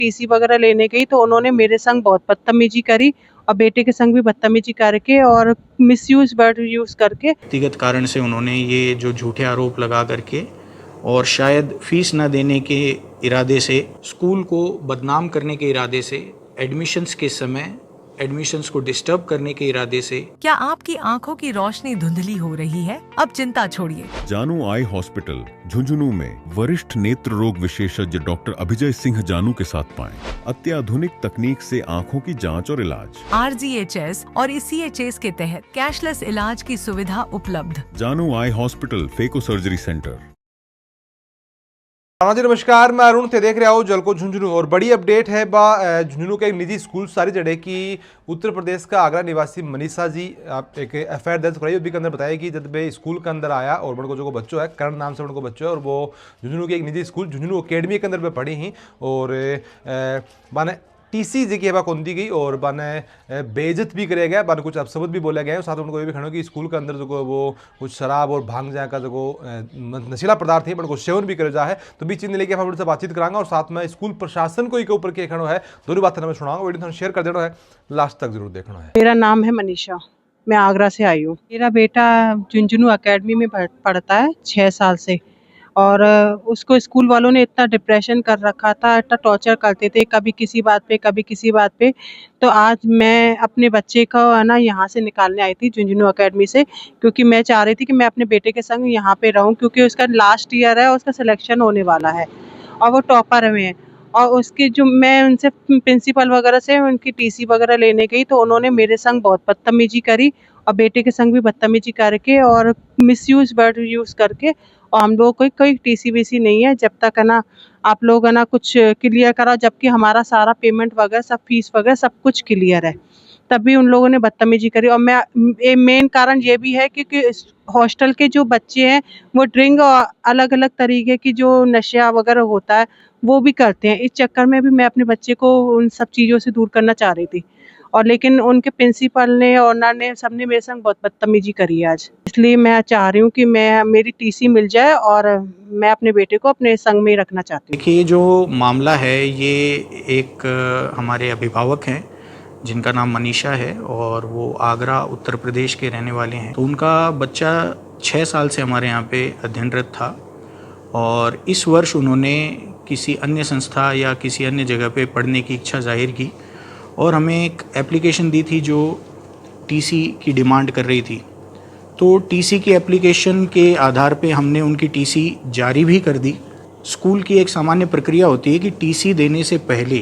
TC वगैरह लेने गई तो उन्होंने मेरे संग बहुत बदतमीजी करी और बेटे के संग भी बदतमीजी करके और मिसयूज वर्ड यूज करके व्यक्तिगत कारण से उन्होंने ये जो झूठे आरोप लगा करके और शायद फीस न देने के इरादे से, स्कूल को बदनाम करने के इरादे से, एडमिशन्स के समय एडमिशन्स को डिस्टर्ब करने के इरादे से। क्या आपकी आंखों की रोशनी धुंधली हो रही है? अब चिंता छोड़िए। जानू आई हॉस्पिटल झुंझुनू में वरिष्ठ नेत्र रोग विशेषज्ञ डॉक्टर अभिजय सिंह जानू के साथ पाएं अत्याधुनिक तकनीक से आंखों की जांच और इलाज। RGHS और ECHS के तहत कैशलेस इलाज की सुविधा उपलब्ध। Janu eye hospital, phaco surgery centre. जी नमस्कार, मैं अरुण थे, देख रहे हो जलको झुंझुनू। और बड़ी अपडेट है झुंझुनू के एक निजी स्कूल सारी जड़े की उत्तर प्रदेश का आगरा निवासी मनीषा जी आप एक FIR दर्ज कराई। उसी के अंदर बताया कि जब वे स्कूल के अंदर आया और बड़को जो बच्चों है करण नाम से बड़को बच्चों है और वो झुंझुनू के एक निजी स्कूल झुंझुनू अकेडमी के अंदर पे पढ़ी ही और माने टीसी जी की कौन दी गई और बाने बेइज्जत भी करे गया, बाने कुछ अपशब्द भी बोले गए। साथ में उनको ये भी खड़ो कि स्कूल के अंदर जो वो कुछ शराब और भांग जाए का जो नशीला पदार्थ है उनको सेवन भी करे जा है। तो बीच चीज लेके हम से बातचीत करांगा और साथ में स्कूल प्रशासन को के ऊपर के खड़ो है, दोनों बातें हमें सुनाऊंगा। वीडियो शेयर कर देना है, लास्ट तक जरूर देखना है। मेरा नाम है मनीषा, मैं आगरा से आई हूँ। मेरा बेटा झुंझुनू अकेडमी में पढ़ता है 6 साल से और उसको स्कूल वालों ने इतना डिप्रेशन कर रखा था, इतना टॉर्चर करते थे, कभी किसी बात पे कभी किसी बात पे। तो आज मैं अपने बच्चे को है ना यहाँ से निकालने आई थी झुंझुनू अकेडमी से, क्योंकि मैं चाह रही थी कि मैं अपने बेटे के संग यहाँ पे रहूँ, क्योंकि उसका लास्ट ईयर है, उसका सिलेक्शन होने वाला है और वो टॉपर में है। और उसकी जो मैं उनसे प्रिंसिपल वगैरह से उनकी टीसी वगैरह लेने गई तो उन्होंने मेरे संग बहुत बदतमीजी करी और बेटे के संग भी बदतमीजी करके और मिसयूज वर्ड यूज़ करके। और हम लोग कोई टीसी वीसी नहीं है जब तक है ना आप लोग है ना कुछ क्लियर कराओ, जबकि हमारा सारा पेमेंट वगैरह सब फीस वगैरह सब कुछ क्लियर है, तब भी उन लोगों ने बदतमीजी करी। और मैं मेन कारण ये भी है क्योंकि हॉस्टल के जो बच्चे हैं वो ड्रिंक और अलग अलग तरीके की जो नशा वगैरह होता है वो भी करते हैं। इस चक्कर में भी मैं अपने बच्चे को उन सब चीज़ों से दूर करना चाह रही थी और लेकिन उनके प्रिंसिपल ने ऑनर ने सबने मेरे संग बहुत बदतमीजी करी आज। इसलिए मैं चाह रही हूँ कि मेरी टीसी मिल जाए और मैं अपने बेटे को अपने संग में ही रखना चाहती हूँ। देखिए, ये जो मामला है ये एक हमारे अभिभावक हैं जिनका नाम मनीषा है और वो आगरा उत्तर प्रदेश के रहने वाले हैं। तो उनका बच्चा 6 साल से हमारे यहाँ पे अध्ययनरत था और इस वर्ष उन्होंने किसी अन्य संस्था या किसी अन्य जगह पे पढ़ने की इच्छा जाहिर की और हमें एक एप्लीकेशन दी थी जो टीसी की डिमांड कर रही थी। तो टीसी की एप्लीकेशन के आधार पे हमने उनकी टीसी जारी भी कर दी। स्कूल की एक सामान्य प्रक्रिया होती है कि टीसी देने से पहले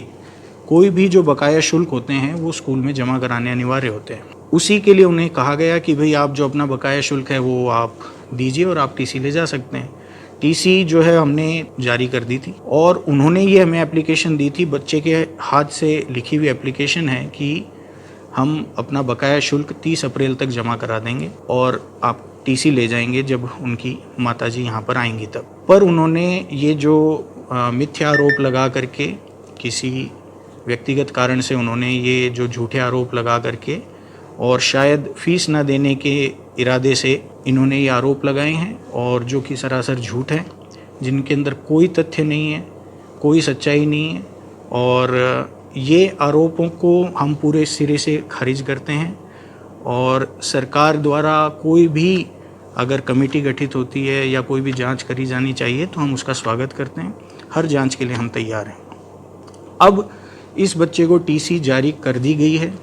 कोई भी जो बकाया शुल्क होते हैं वो स्कूल में जमा कराने अनिवार्य होते हैं। उसी के लिए उन्हें कहा गया कि भाई आप जो अपना बकाया शुल्क है वो आप दीजिए और आप टीसी ले जा सकते हैं। टीसी जो है हमने जारी कर दी थी और उन्होंने ये हमें एप्लीकेशन दी थी, बच्चे के हाथ से लिखी हुई एप्लीकेशन है कि हम अपना बकाया शुल्क 30 अप्रैल तक जमा करा देंगे और आप टीसी ले जाएंगे जब उनकी माताजी यहाँ पर आएंगी तब। पर उन्होंने ये जो मिथ्या आरोप लगा करके, किसी व्यक्तिगत कारण से उन्होंने ये जो झूठे आरोप लगा करके और शायद फीस न देने के इरादे से इन्होंने ये आरोप लगाए हैं और जो कि सरासर झूठ हैं, जिनके अंदर कोई तथ्य नहीं है, कोई सच्चाई नहीं है। और ये आरोपों को हम पूरे सिरे से खारिज करते हैं और सरकार द्वारा कोई भी अगर कमेटी गठित होती है या कोई भी जांच करी जानी चाहिए तो हम उसका स्वागत करते हैं। हर जांच के लिए हम तैयार हैं। अब इस बच्चे को टीसी जारी कर दी गई है,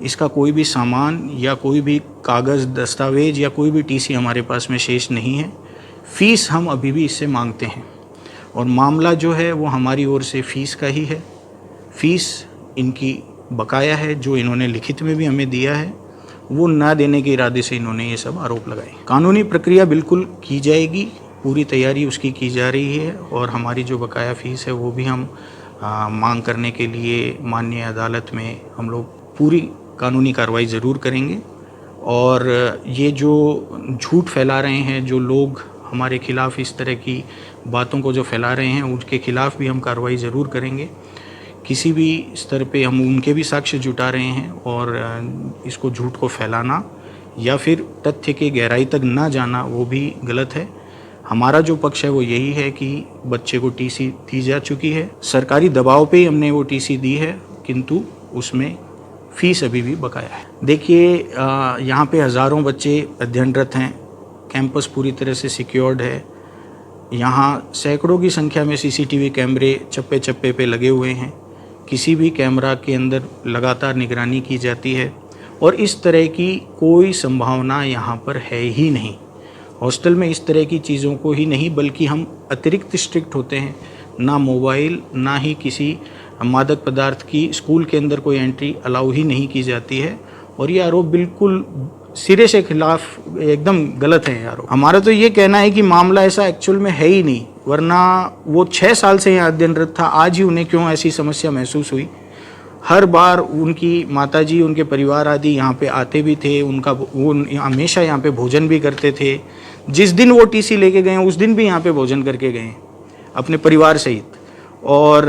इसका कोई भी सामान या कोई भी कागज़ दस्तावेज या कोई भी टीसी हमारे पास में शेष नहीं है। फ़ीस हम अभी भी इससे मांगते हैं और मामला जो है वो हमारी ओर से फ़ीस का ही है। फ़ीस इनकी बकाया है जो इन्होंने लिखित में भी हमें दिया है, वो ना देने के इरादे से इन्होंने ये सब आरोप लगाए। कानूनी प्रक्रिया बिल्कुल की जाएगी, पूरी तैयारी उसकी की जा रही है और हमारी जो बकाया फ़ीस है वो भी हम मांग करने के लिए माननीय अदालत में हम लोग पूरी कानूनी कार्रवाई ज़रूर करेंगे। और ये जो झूठ फैला रहे हैं जो लोग हमारे खिलाफ़, इस तरह की बातों को जो फैला रहे हैं उनके खिलाफ़ भी हम कार्रवाई ज़रूर करेंगे। किसी भी स्तर पे हम उनके भी साक्ष्य जुटा रहे हैं और इसको झूठ को फैलाना या फिर तथ्य के गहराई तक ना जाना वो भी गलत है। हमारा जो पक्ष है वो यही है कि बच्चे को टीसी दी जा चुकी है, सरकारी दबाव पे ही हमने वो टीसी दी है, किंतु उसमें फीस अभी भी बकाया है। देखिए यहाँ पे हज़ारों बच्चे अध्ययनरत हैं, कैंपस पूरी तरह से सिक्योर्ड है, यहाँ सैकड़ों की संख्या में सीसीटीवी कैमरे चप्पे चप्पे पे लगे हुए हैं, किसी भी कैमरा के अंदर लगातार निगरानी की जाती है और इस तरह की कोई संभावना यहाँ पर है ही नहीं। हॉस्टल में इस तरह की चीज़ों को ही नहीं, बल्कि हम अतिरिक्त स्ट्रिक्ट होते हैं। ना मोबाइल, ना ही किसी मादक पदार्थ की स्कूल के अंदर कोई एंट्री अलाउ ही नहीं की जाती है और ये आरोप बिल्कुल सिरे से खिलाफ एकदम गलत है आरोप। हमारा तो ये कहना है कि मामला ऐसा एक्चुअल में है ही नहीं, वरना वो 6 साल से यहाँ अध्ययनरत था, आज ही उन्हें क्यों ऐसी समस्या महसूस हुई। हर बार उनकी माताजी, उनके परिवार आदि यहाँ पे आते भी थे, वो हमेशा यहाँ पे भोजन भी करते थे। जिस दिन वो टीसी लेके गए उस दिन भी यहाँ पे भोजन करके गए अपने परिवार सहित, और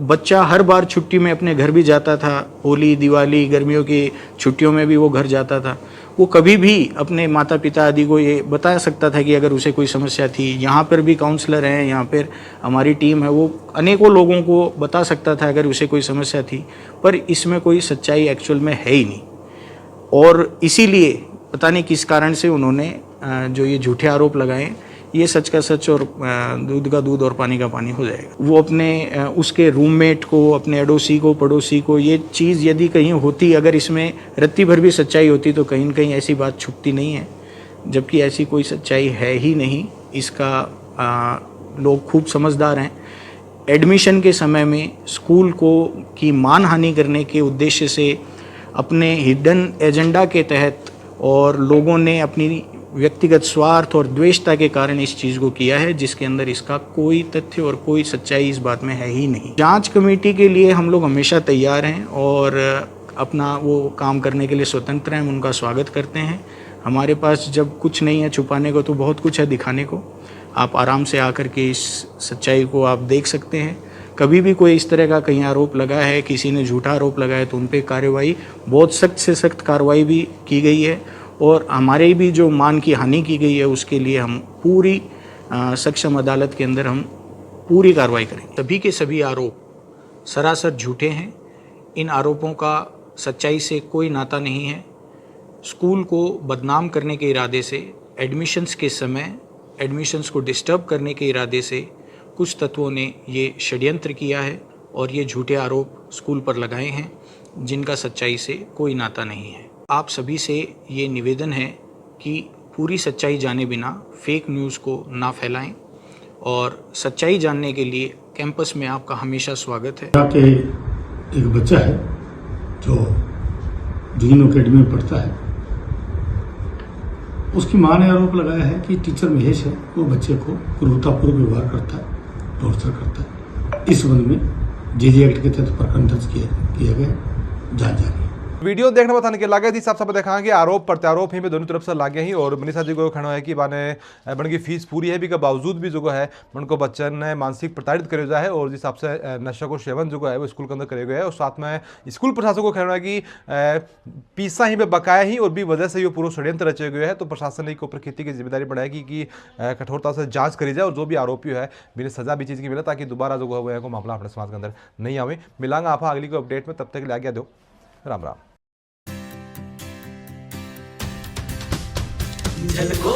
बच्चा हर बार छुट्टी में अपने घर भी जाता था, होली, दिवाली, गर्मियों की छुट्टियों में भी वो घर जाता था। वो कभी भी अपने माता पिता आदि को ये बता सकता था कि अगर उसे कोई समस्या थी। यहाँ पर भी काउंसलर हैं, यहाँ पर हमारी टीम है, वो अनेकों लोगों को बता सकता था अगर उसे कोई समस्या थी, पर इसमें कोई सच्चाई एक्चुअल में है ही नहीं। और इसीलिए पता नहीं किस कारण से उन्होंने जो ये झूठे आरोप लगाए, ये सच का सच और दूध का दूध और पानी का पानी हो जाएगा। वो अपने उसके रूममेट को, अपने अड़ोसी को, पड़ोसी को, ये चीज़ यदि कहीं होती, अगर इसमें रत्ती भर भी सच्चाई होती तो कहीं न कहीं ऐसी बात छुपती नहीं है, जबकि ऐसी कोई सच्चाई है ही नहीं। इसका लोग खूब समझदार हैं। एडमिशन के समय में स्कूल की मानहानि करने के उद्देश्य से अपने हिडन एजेंडा के तहत और लोगों ने अपनी व्यक्तिगत स्वार्थ और द्वेषता के कारण इस चीज़ को किया है, जिसके अंदर इसका कोई तथ्य और कोई सच्चाई इस बात में है ही नहीं। जांच कमेटी के लिए हम लोग हमेशा तैयार हैं और अपना वो काम करने के लिए स्वतंत्र हैं, हम उनका स्वागत करते हैं। हमारे पास जब कुछ नहीं है छुपाने को तो बहुत कुछ है दिखाने को। आप आराम से आकर के इस सच्चाई को आप देख सकते हैं। कभी भी कोई इस तरह का कहीं आरोप लगा है, किसी ने झूठा आरोप लगाया तो उन पर कार्रवाई, बहुत सख्त से सख्त कार्रवाई भी की गई है और हमारे भी जो मान की हानि की गई है उसके लिए हम पूरी सक्षम अदालत के अंदर हम पूरी कार्रवाई करेंगे। सभी के सभी आरोप सरासर झूठे हैं। इन आरोपों का सच्चाई से कोई नाता नहीं है। स्कूल को बदनाम करने के इरादे से, एडमिशन्स के समय एडमिशन्स को डिस्टर्ब करने के इरादे से कुछ तत्वों ने ये षड्यंत्र किया है और ये झूठे आरोप स्कूल पर लगाए हैं, जिनका सच्चाई से कोई नाता नहीं है। आप सभी से ये निवेदन है कि पूरी सच्चाई जाने बिना फेक न्यूज़ को ना फैलाएं और सच्चाई जानने के लिए कैंपस में आपका हमेशा स्वागत है। के एक बच्चा है जो झुंझुनू अकेडमी में पढ़ता है, उसकी मां ने आरोप लगाया है कि टीचर महेश है वो बच्चे को क्रूरतापूर्वक व्यवहार करता है, टॉर्चर करता है। इस संबंध में जेजे एक्ट के तहत प्रकरण दर्ज किया गया, जांच जारी है। वीडियो देखने बताने के लागे थी सब सब दिखाएंगे आरोप प्रत्यारोप ही में दोनों तरफ से लागे ही। और मनीषा जी को कहना है कि बाने बन की फीस पूरी है भी के बावजूद भी जो है उनको बच्चन ने मानसिक प्रताड़ित करे जाए है और जिस हिसाब से नशा को सेवन जो है वो स्कूल के अंदर करे गए है। और साथ में स्कूल प्रशासन को कहना है कि पीसा ही में बकाया ही और भी वजह से ये पूरा षड्यंत्र रचे गए हैं। तो प्रशासन ने प्रकृति की जिम्मेदारी बढ़ाएगी कि कठोरता से जाँच करी जाए और जो भी आरोपी है बिना सजा भी चीज़ की मिले, ताकि दोबारा जो है वो मामला अपने समाज के अंदर नहीं आवे। मिलांगा आप अगली को अपडेट में, तब तक ले आ गया दो राम राम। झलको